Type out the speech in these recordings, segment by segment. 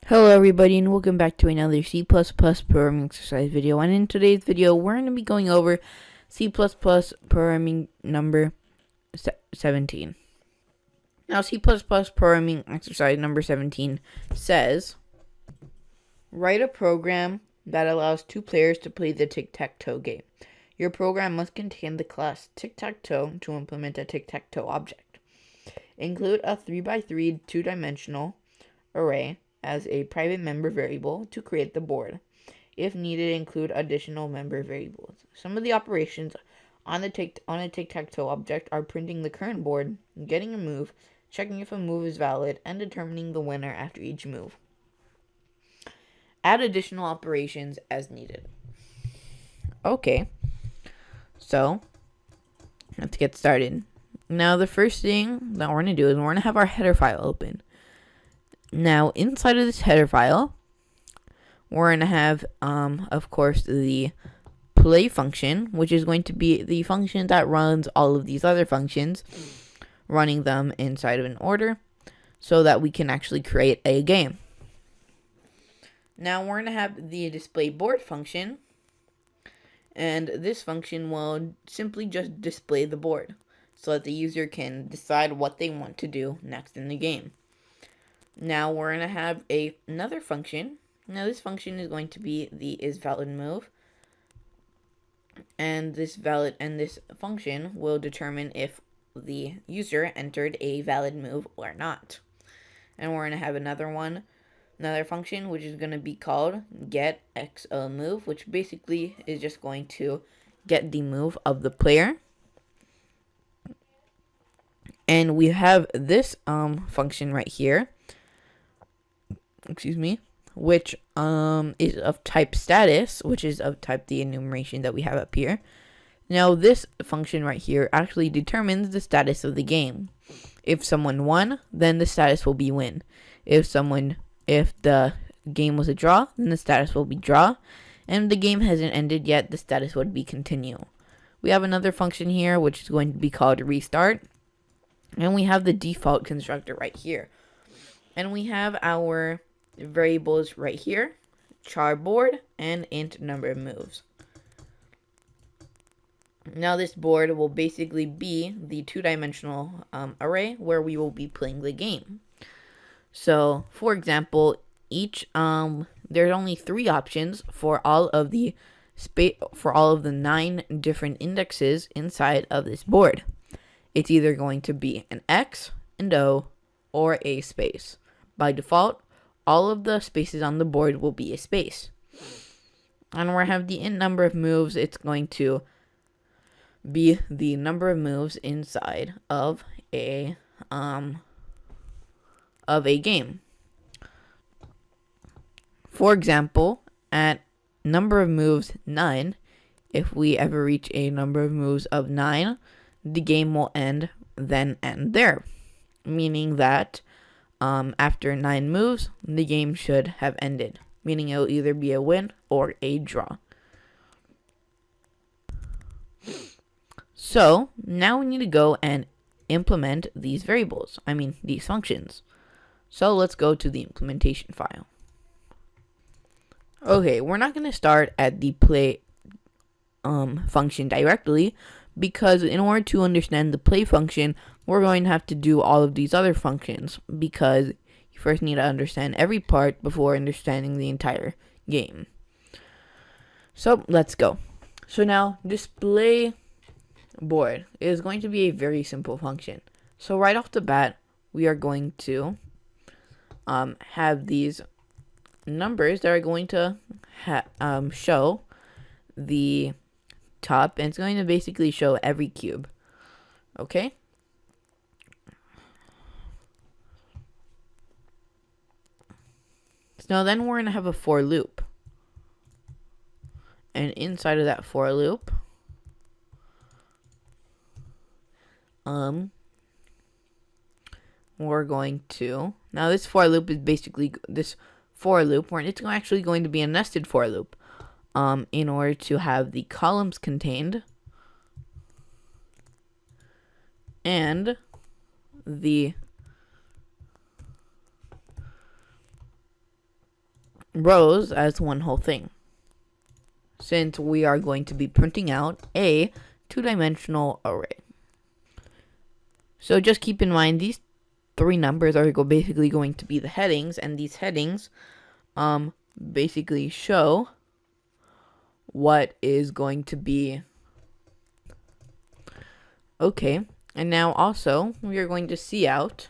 Hello everybody and welcome back to another C++ programming exercise video, and in today's video we're going to be going over C++ programming number 17. Now C++ programming exercise number 17 says, write a program that allows two players to play the tic-tac-toe game. Your program must contain the class tic-tac-toe to implement a tic-tac-toe object. Include a 3x3 two-dimensional array as a private member variable to create the board. If needed, include additional member variables. Some of the operations on a tic-tac-toe object are printing the current board, getting a move, checking if a move is valid, and determining the winner after each move. Add additional operations as needed. Okay, so let's get started. Now the first thing that we're going to do is we're going to have our header file open. Now, inside of this header file, we're going to have, of course, the play function, which is going to be the function that runs all of these other functions, running them inside of an order so that we can actually create a game. Now, we're going to have the display board function, and this function will simply just display the board so that the user can decide what they want to do next in the game. Now we're going to have another function. Now this function is going to be the isValidMove, and this function will determine if the user entered a valid move or not. And we're going to have another function, which is going to be called getXMove, which basically is just going to get the move of the player. And we have this function right here, which is of type status, which is of type the enumeration that we have up here. Now this function right here actually determines the status of the game. If someone won, then the status will be win. If the game was a draw, then the status will be draw. And if the game hasn't ended yet, the status would be continue. We have another function here, which is going to be called restart. And we have the default constructor right here. And we have our variables right here, char board, and int number of moves. Now this board will basically be the two-dimensional array where we will be playing the game. So, for example, there's only 3 options for all of the 9 different indexes inside of this board. It's either going to be an X, an O, or a space. By default, all of the spaces on the board will be a space. And we have the int number of moves. It's going to be the number of moves inside of a game. For example, at number of moves 9, if we ever reach a number of moves of 9, the game will end there, meaning that after 9 moves, the game should have ended, meaning it will either be a win or a draw. So now we need to go and implement these these functions. So let's go to the implementation file. Okay, we're not going to start at the play function directly, because in order to understand the play function, we're going to have to do all of these other functions, because you first need to understand every part before understanding the entire game. So let's go. So now display board is going to be a very simple function. So right off the bat, we are going to have these numbers that are going to show the top, and it's going to basically show every cube. Okay? So then we're going to have a for loop. And inside of that for loop, we're going to, now this for loop is basically this for loop where it's actually going to be a nested for loop. In order to have the columns contained and the rows as one whole thing, since we are going to be printing out a two-dimensional array. So just keep in mind these three numbers are basically going to be the headings, and these headings basically show what is going to be. Okay, and now also we are going to see out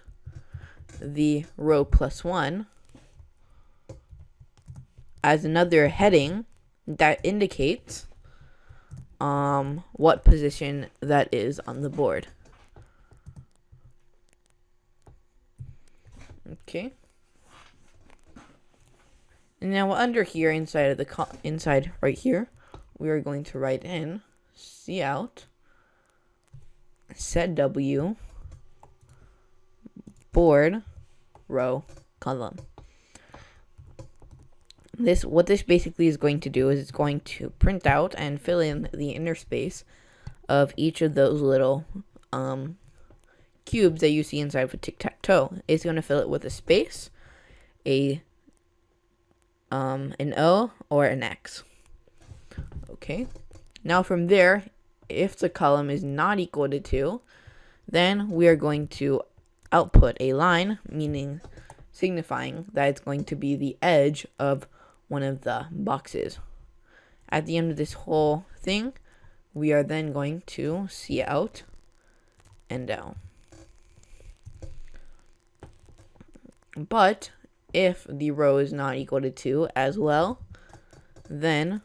the row +1 as another heading that indicates what position that is on the board. Okay. And now under here, inside of the inside right here, we are going to write in cout set w board row column. What this basically is going to do is it's going to print out and fill in the inner space of each of those little cubes that you see inside of a tic-tac-toe. It's going to fill it with a space, an O, or an X. Okay. Now from there, if the column is not equal to 2, then we are going to output a line, meaning signifying that it's going to be the edge of one of the boxes. At the end of this whole thing, we are then going to cout endo. But if the row is not equal to 2 as well, then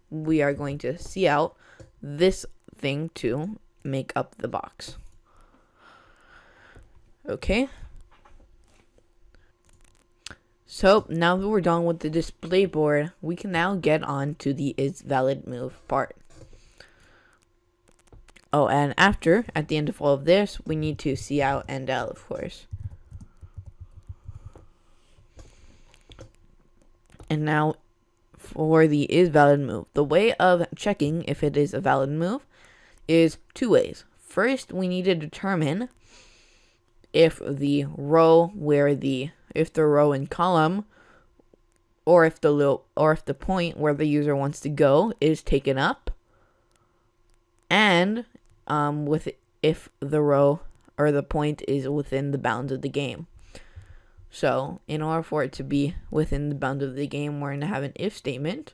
we are going to cout this thing to make up the box. Okay. So now that we're done with the display board, we can now get on to the isValidMove part. Oh, and at the end of all of this, we need to cout endl, of course. And now for the isValidMove, the way of checking if it is a valid move is two ways. First, we need to determine if the row and column, or if the point where the user wants to go is taken up, and if the row or the point is within the bounds of the game. So in order for it to be within the bounds of the game, we're going to have an if statement.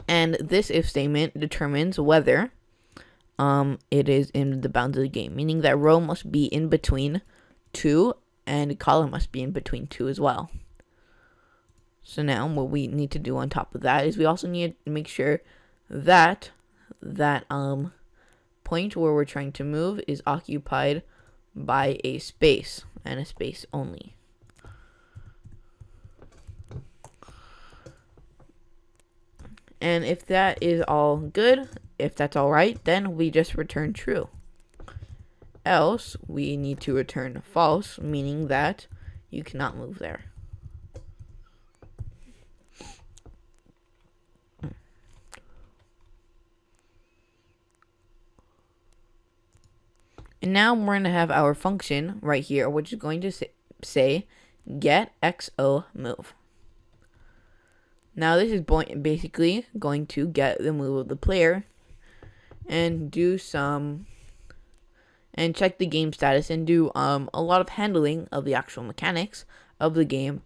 And this if statement determines whether it is in the bounds of the game, meaning that row must be in between 2 and column must be in between 2 as well. So now what we need to do on top of that is we also need to make sure that point where we're trying to move is occupied by a space, and a space only. And if that is all good, if that's all right, then we just return true. Else, we need to return false, meaning that you cannot move there. And now we're going to have our function right here, which is going to say get XO move. Now this is basically going to get the move of the player and do and check the game status and do a lot of handling of the actual mechanics of the game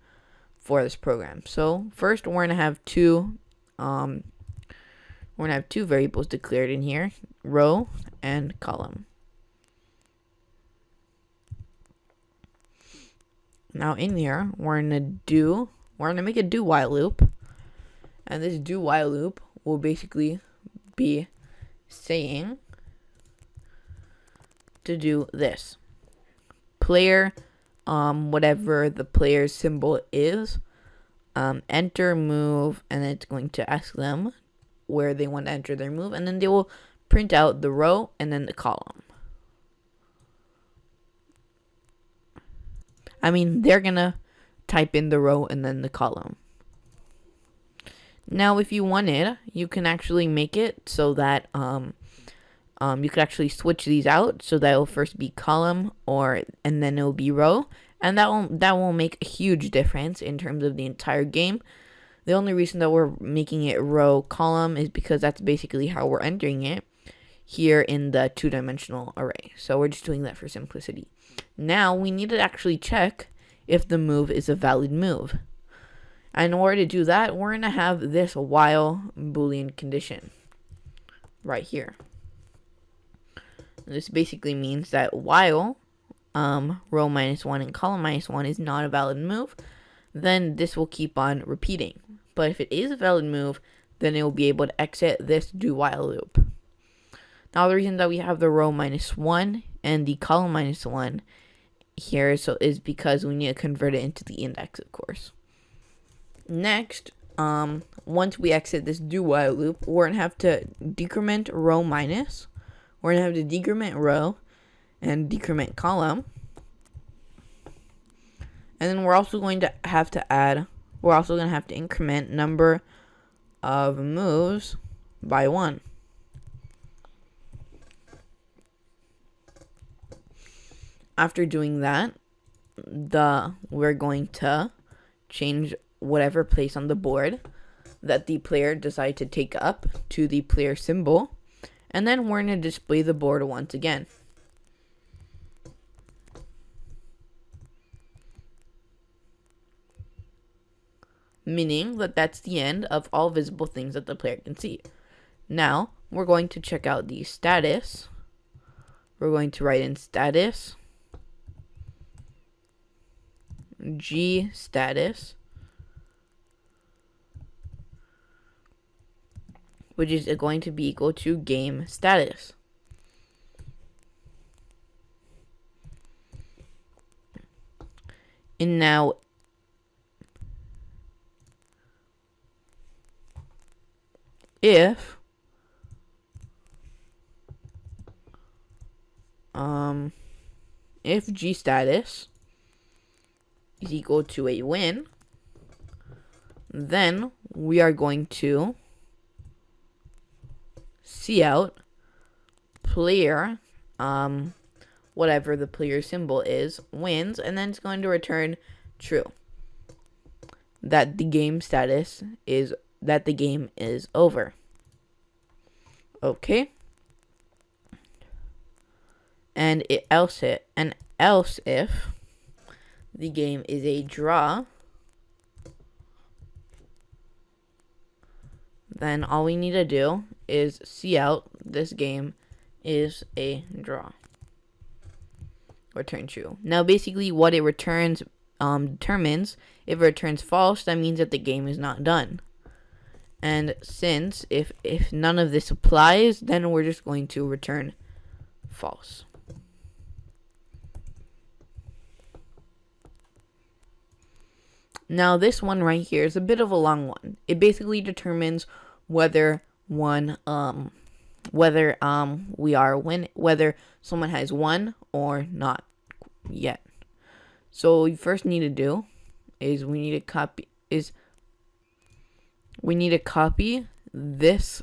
for this program. So first we're going to have two variables declared in here, row and column. Now in here, we're gonna make a do while loop, and this do while loop will basically be saying to do this. Player, whatever the player's symbol is, enter move, and it's going to ask them where they want to enter their move, and then they will print out the row and then the column. I mean, they're gonna type in the row and then the column. Now, if you wanted, you can actually make it so that You could actually switch these out so that it will first be column and then it will be row, and that will make a huge difference in terms of the entire game. The only reason that we're making it row column is because that's basically how we're entering it here in the two-dimensional array. So we're just doing that for simplicity. Now we need to actually check if the move is a valid move. And in order to do that, we're going to have this while Boolean condition right here. This basically means that while row -1 and column -1 is not a valid move, then this will keep on repeating. But if it is a valid move, then it will be able to exit this do while loop. Now the reason that we have the row -1 and the column -1 here is because we need to convert it into the index, of course. Next, once we exit this do while loop, we're going to have to decrement row minus. We're going to have to decrement row and decrement column. And then we're also going to have to increment number of moves by 1. After doing that, we're going to change whatever place on the board that the player decides to take up to the player symbol, and then we're going to display the board once again. Meaning that that's the end of all visible things that the player can see. Now, we're going to check out the status. We're going to write in status, G status, which is going to be equal to game status. And now, if G status is equal to a win, then we are going to see out player, whatever the player symbol is, wins, and then it's going to return true. That the game is over. Okay. And else if the game is a draw, then all we need to do is see out this game is a draw. Return true. Now basically what it returns determines if it returns false, that means that the game is not done. And since if none of this applies, then we're just going to return false. Now this one right here is a bit of a long one. It basically determines whether someone has won or not yet. So what we first need to do is we need to copy this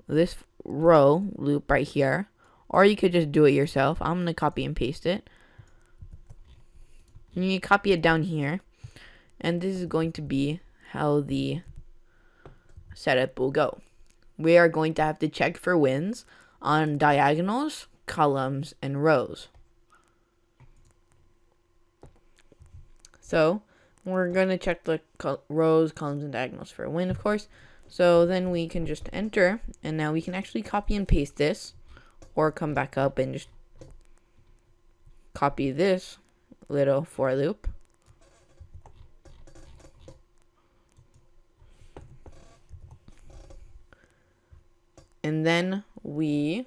this row loop right here, or you could just do it yourself. I'm gonna copy and paste it. And you copy it down here, and this is going to be how the setup will go. We are going to have to check for wins on diagonals, columns, and rows. So we're going to check the rows, columns, and diagonals for a win, of course. So then we can just enter, and now we can actually copy and paste this, or come back up and just copy this little for loop. And then we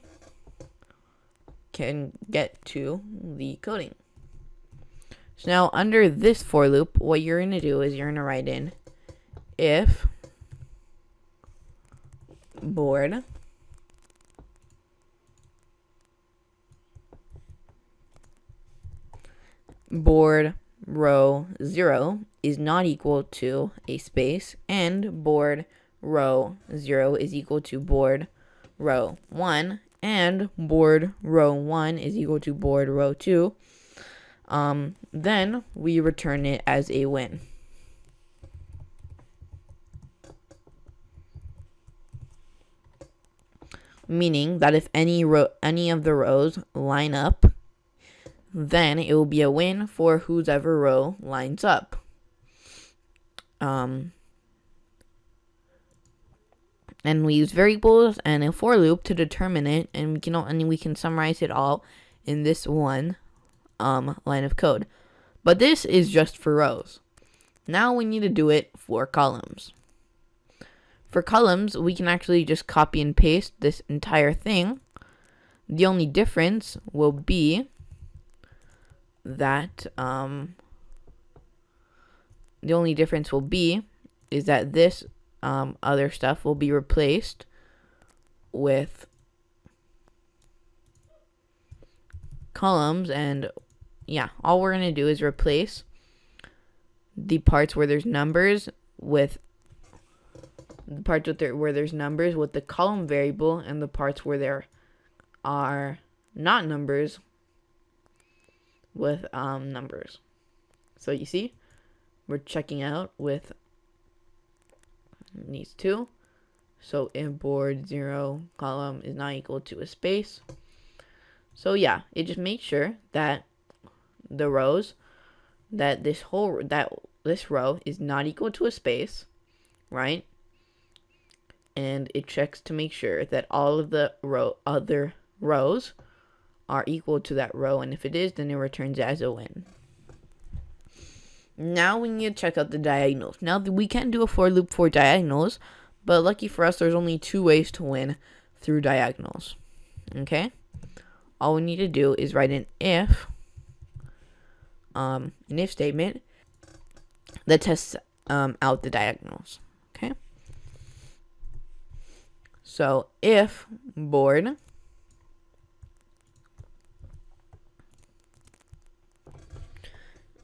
can get to the coding. So now under this for loop, what you're going to do is you're going to write in if board row 0 is not equal to a space, and board row 0 is equal to board row 1 and board row 1 is equal to board row 2, then we return it as a win. Meaning that if any of the rows line up, then it will be a win for whoever row lines up. And we use variables and a for loop to determine it, and we can summarize it all in this one line of code. But this is just for rows. Now we need to do it for columns. For columns, we can actually just copy and paste this entire thing. The only difference will be that is that this other stuff will be replaced with columns, and yeah, all we're gonna do is replace the parts where there's numbers with where there's numbers with the column variable, and the parts where there are not numbers with numbers. So you see, we're checking out with these two. So if board 0 column is not equal to a space. So yeah, it just makes sure that the rows, that this row is not equal to a space, right? And it checks to make sure that all of the other rows are equal to that row, and if it is, then it returns as a win. Now we need to check out the diagonals. Now we can do a for loop for diagonals, but lucky for us, there's only 2 ways to win through diagonals. Okay? All we need to do is write an if statement that tests out the diagonals. Okay? So if board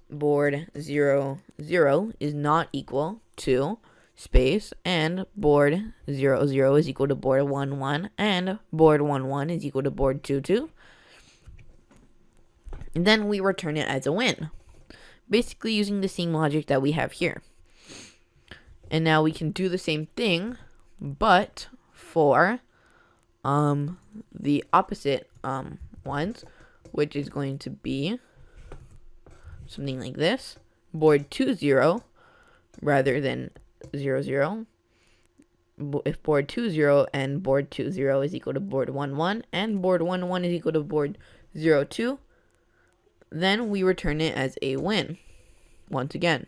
board 0 0 is not equal to space, and board 0 0 is equal to board 1 1, and board 1 1 is equal to board 2 2, and then we return it as a win, basically using the same logic that we have here. And now we can do the same thing, but for the opposite ones, which is going to be something like this: board 2 0 rather than 0 0. If board 2 0 and board 2 0 is equal to board 1 1, and board 1 1 is equal to board 0 2, then we return it as a win once again.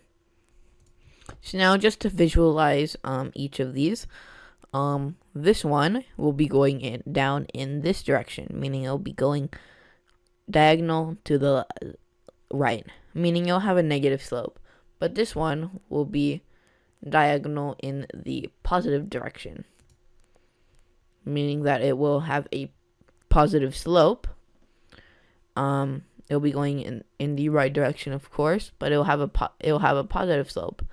So now, just to visualize each of these, this one will be going down in this direction, meaning it'll be going diagonal to the right, meaning it'll have a negative slope. But this one will be diagonal in the positive direction, meaning that it will have a positive slope. It'll be going in the right direction, of course, but it'll have a positive slope.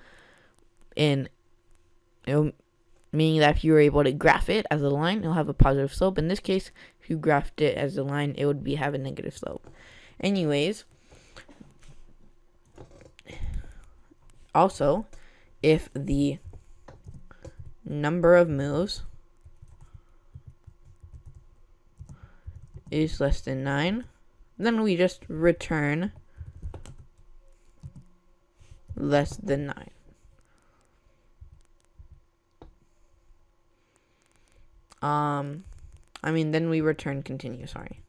Meaning that if you were able to graph it as a line, it'll have a positive slope. In this case, if you graphed it as a line, it would have a negative slope. Anyways, also, if the number of moves is less than 9, then we just return less than 9. Then we return continue, sorry.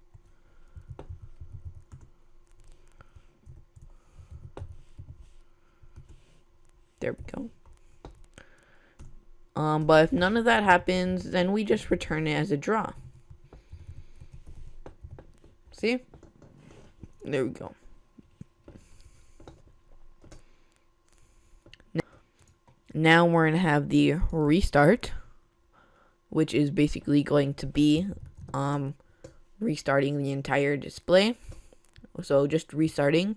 There we go. But if none of that happens, then we just return it as a draw. See? There we go. Now we're going to have the restart, which is basically going to be restarting the entire display. So just restarting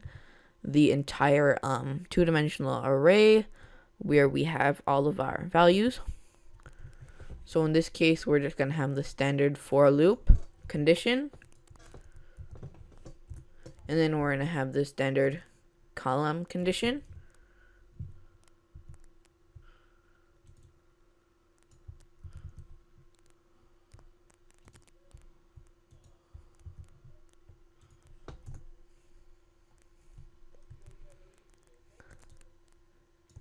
the entire two-dimensional array where we have all of our values. So in this case, we're just going to have the standard for loop condition. And then we're going to have the standard column condition.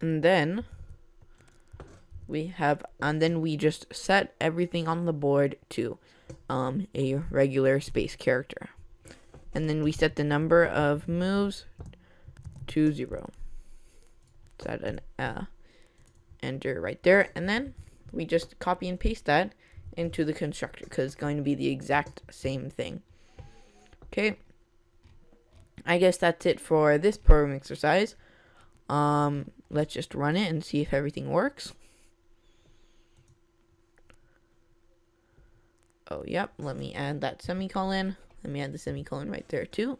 And then we just set everything on the board to a regular space character. And then we set the number of moves to 0. Set an enter right there, and then we just copy and paste that into the constructor because it's going to be the exact same thing. Okay, I guess that's it for this programming exercise. Let's just run it and see if everything works. Oh, yep, let me add that semicolon. Let me add the semicolon right there too.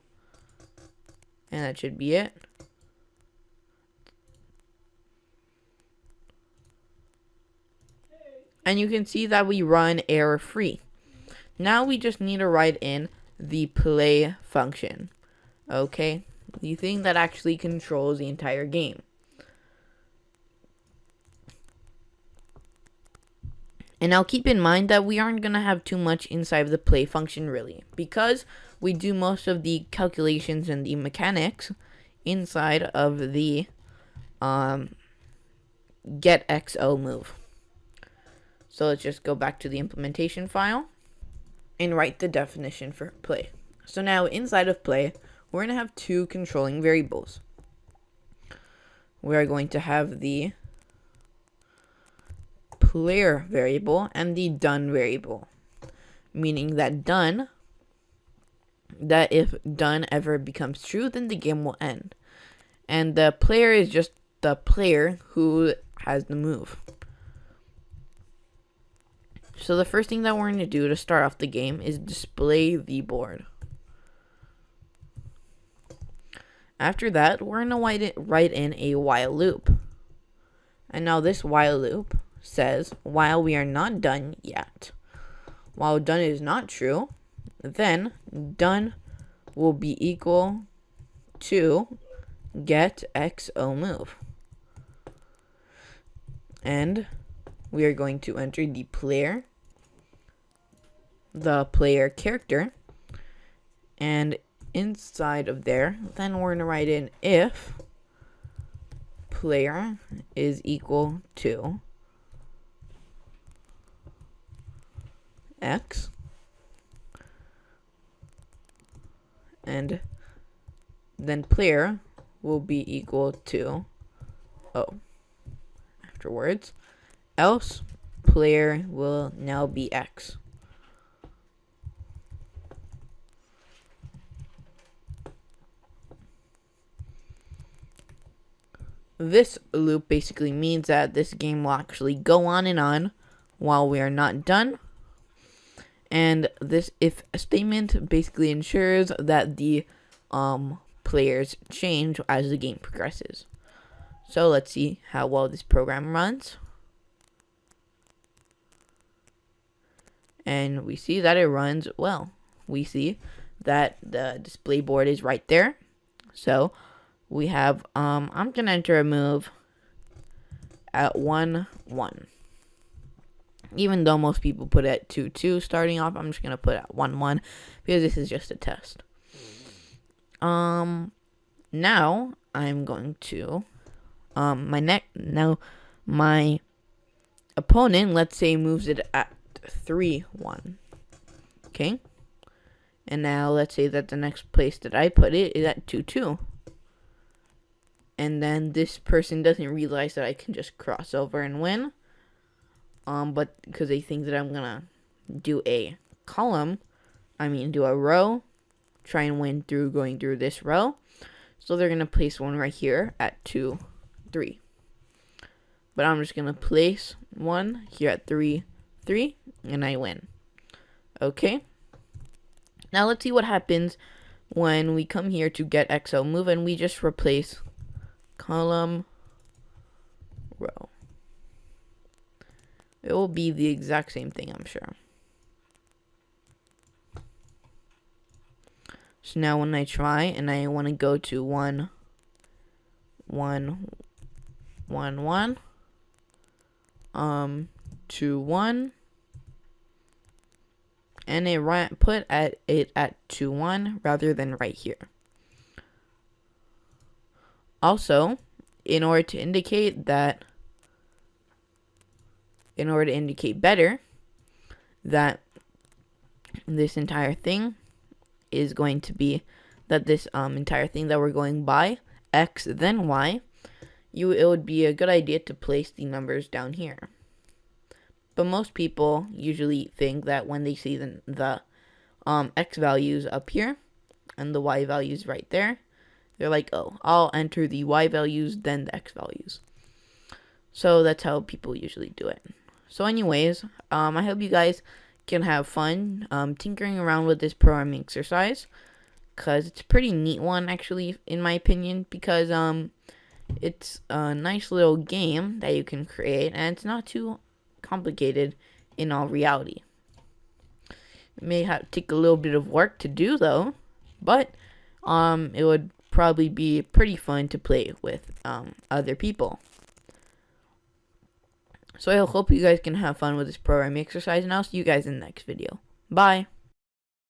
And that should be it. And you can see that we run error free. Now we just need to write in the play function. Okay, the thing that actually controls the entire game. And now keep in mind that we aren't going to have too much inside of the play function really, because we do most of the calculations and the mechanics inside of the get XO move. So let's just go back to the implementation file and write the definition for play. So now inside of play, we're going to have two controlling variables. We are going to have the player variable and the done variable, meaning that if done ever becomes true, then the game will end. And the player is just the player who has the move. So the first thing that we're going to do to start off the game is display the board. After that, we're going to write in a while loop. And now this while loop says, while we are not done yet. While done is not true, then done will be equal to get XO move. And we are going to enter the player character, and inside of there, then we're going to write in if player is equal to X, and then player will be equal to O afterwards, else player will now be X. This loop basically means that this game will actually go on and on while we are not done. And this if statement basically ensures that the players change as the game progresses. So let's see how well this program runs. And we see that it runs well. We see that the display board is right there. So we have, I'm going to enter a move at 1-1. Even though most people put it at 2-2 starting off, I'm just going to put it at 1-1 because this is just a test. Now I'm going to, my opponent, let's say, moves it at 3-1. Okay. And now let's say that the next place that I put it is at 2-2. And then this person doesn't realize that I can just cross over and win. But because they think that I'm gonna do a column, do a row, try and win through going through this row. So they're gonna place one right here at 2-3. But I'm just gonna place one here at 3-3, and I win. Okay. Now let's see what happens when we come here to get XO move and we just replace column, row. It will be the exact same thing, I'm sure. So now when I try and I want to go to 1, 1, 1, 1, 2, 1, and it put it at 2, 1 rather than right here. Also, in order to indicate better that this entire thing is going to be that this entire thing that we're going by x then y, it would be a good idea to place the numbers down here. But most people usually think that when they see the x values up here and the y values right there, they're like, oh, I'll enter the y values then the x values. So that's how people usually do it. So anyways, I hope you guys can have fun tinkering around with this programming exercise, because it's a pretty neat one, actually, in my opinion, because it's a nice little game that you can create, and it's not too complicated in all reality. It may take a little bit of work to do, though, but it would probably be pretty fun to play with other people. So I hope you guys can have fun with this programming exercise, and I'll see you guys in the next video. Bye!